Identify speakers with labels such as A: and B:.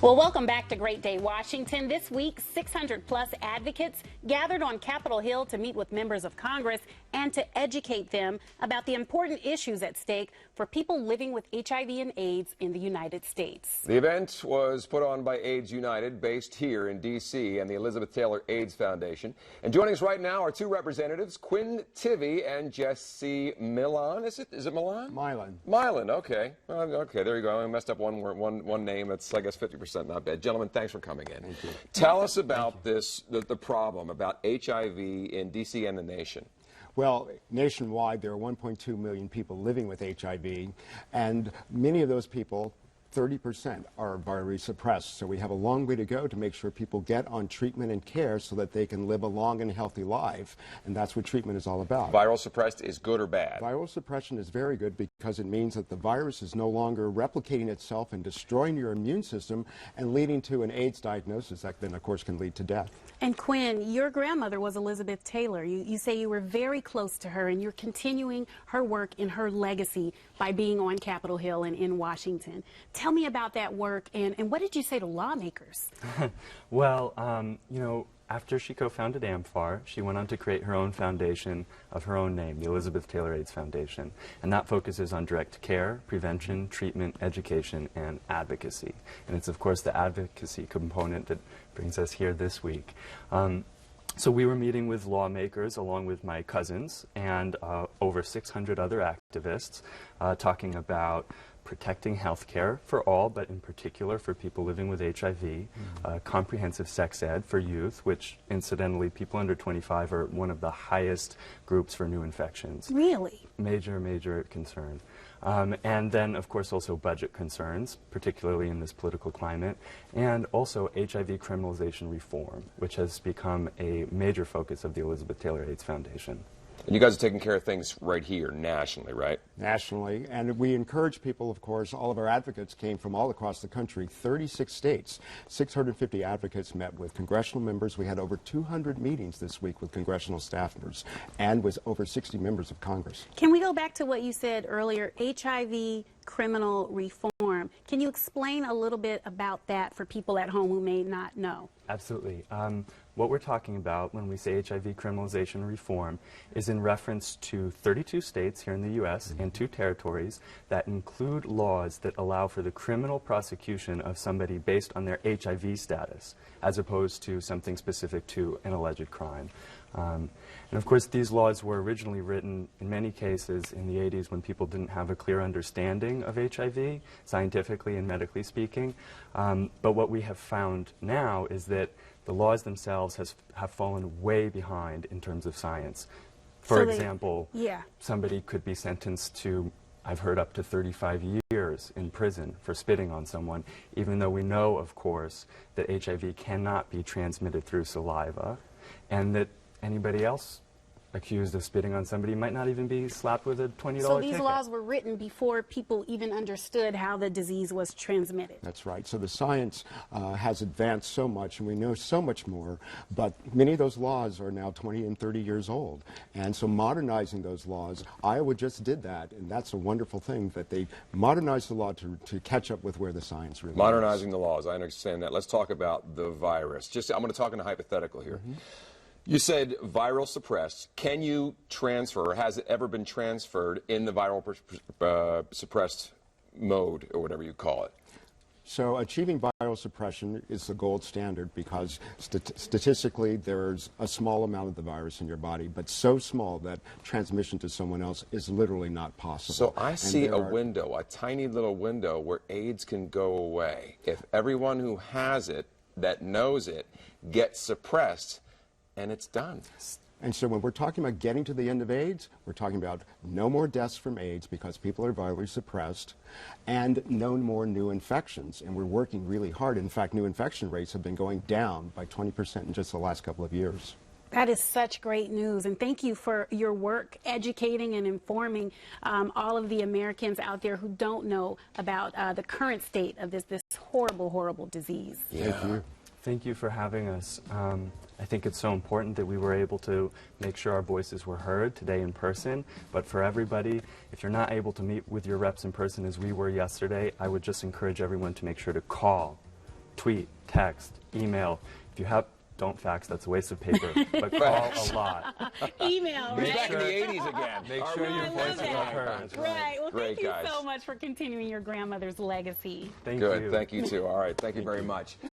A: Well, welcome back to Great Day, Washington. This week, 600-plus advocates gathered on Capitol Hill to meet with members of Congress and to educate them about the important issues at stake for people living with HIV and AIDS in the United States.
B: The event was put on by AIDS United, based here in D.C., and the Elizabeth Taylor AIDS Foundation. And joining us right now are two representatives, Quinn Tivey and Jesse Milan. Is it Milan?
C: Milan.
B: Milan, okay. Okay, there you go. I messed up one name. That's, I guess, 50%. Not bad. Gentlemen, thanks for coming in.
C: Thank you.
B: Tell us about this, the problem about HIV in D.C. and the nation.
C: Well, nationwide, there are 1.2 million people living with HIV, and many of those people, 30%, are virally suppressed. So we have a long way to go to make sure people get on treatment and care so that they can live a long and healthy life. And that's what treatment is all about.
B: Viral suppressed is good or bad?
C: Viral suppression is very good because it means that the virus is no longer replicating itself and destroying your immune system and leading to an AIDS diagnosis that then, of course, can lead to death.
A: And Quinn, your grandmother was Elizabeth Taylor. You say you were very close to her, and you're continuing her work and her legacy by being on Capitol Hill and in Washington. Tell me about that work, and what did you say to lawmakers?
D: Well, you know, after she co-founded AMFAR, she went on to create her own foundation of her own name, the Elizabeth Taylor AIDS Foundation. And that focuses on direct care, prevention, treatment, education, and advocacy. And it's, of course, the advocacy component that brings us here this week. So we were meeting with lawmakers along with my cousins and over 600 other activists talking about protecting health care for all, but in particular for people living with HIV, comprehensive sex ed for youth, which incidentally people under 25 are one of the highest groups for new infections.
A: Really?
D: Major concern. And then, of course, also budget concerns, particularly in this political climate, and also HIV criminalization reform, which has become a major focus of the Elizabeth Taylor AIDS Foundation.
B: And you guys are taking care of things right here, nationally, right?
C: Nationally, and we encourage people, of course. All of our advocates came from all across the country, 36 states. 650 advocates met with congressional members. We had over 200 meetings this week with congressional staffers and with over 60 members of Congress.
A: Can we go back to what you said earlier, HIV criminal reform? Can you explain a little bit about that for people at home who may not know?
D: Absolutely. What we're talking about when we say HIV criminalization reform is in reference to 32 states here in the U.S. and 2 territories that include laws that allow for the criminal prosecution of somebody based on their HIV status, as opposed to something specific to an alleged crime. And of course, these laws were originally written in many cases in the 80s when people didn't have a clear understanding of HIV, scientifically and medically speaking. But what we have found now is that the laws themselves have fallen way behind in terms of science. For example, somebody could be sentenced to, I've heard, up to 35 years in prison for spitting on someone, even though we know, of course, that HIV cannot be transmitted through saliva, and that anybody else accused of spitting on somebody might not even be slapped with a $20 ticket.
A: So these laws were written before people even understood how the disease was transmitted.
C: That's right. So the science has advanced so much, and we know so much more, but many of those laws are now 20 and 30 years old. And so modernizing those laws, Iowa just did that, and that's a wonderful thing, that they modernized the law to catch up with where the science really is.
B: Modernizing the laws, I understand that. Let's talk about the virus. Just, I'm going to talk in a hypothetical here. You said viral suppressed. Can you transfer, or has it ever been transferred in the viral suppressed mode, or whatever you call it?
C: So achieving viral suppression is the gold standard because statistically there's a small amount of the virus in your body, but so small that transmission to someone else is literally not possible.
B: So I see a window, a tiny little window where AIDS can go away. If everyone who has it, that knows it, gets suppressed, and it's done.
C: And so when we're talking about getting to the end of AIDS, we're talking about no more deaths from AIDS because people are virally suppressed, and no more new infections. And we're working really hard. In fact, new infection rates have been going down by 20% in just the last couple of years.
A: That is such great news, and thank you for your work educating and informing all of the Americans out there who don't know about the current state of this horrible, horrible disease.
B: Yeah.
C: Thank you.
D: Thank you for having us. I think it's so important that we were able to make sure our voices were heard today in person. But for everybody, if you're not able to meet with your reps in person as we were yesterday, I would just encourage everyone to make sure to call tweet, text, email. If you have, don't fax, that's a waste of paper, but call a lot.
A: Email,
B: We're
A: right?
B: back in the 80s again.
D: Make sure
A: I
D: your
A: love
D: voices
A: it.
D: are heard.
A: Right. Well,
B: Great,
A: thank you
B: guys.
A: so much for continuing your grandmother's legacy.
D: Thank
B: Good.
D: you.
B: Thank you, too. All right. Thank you very much.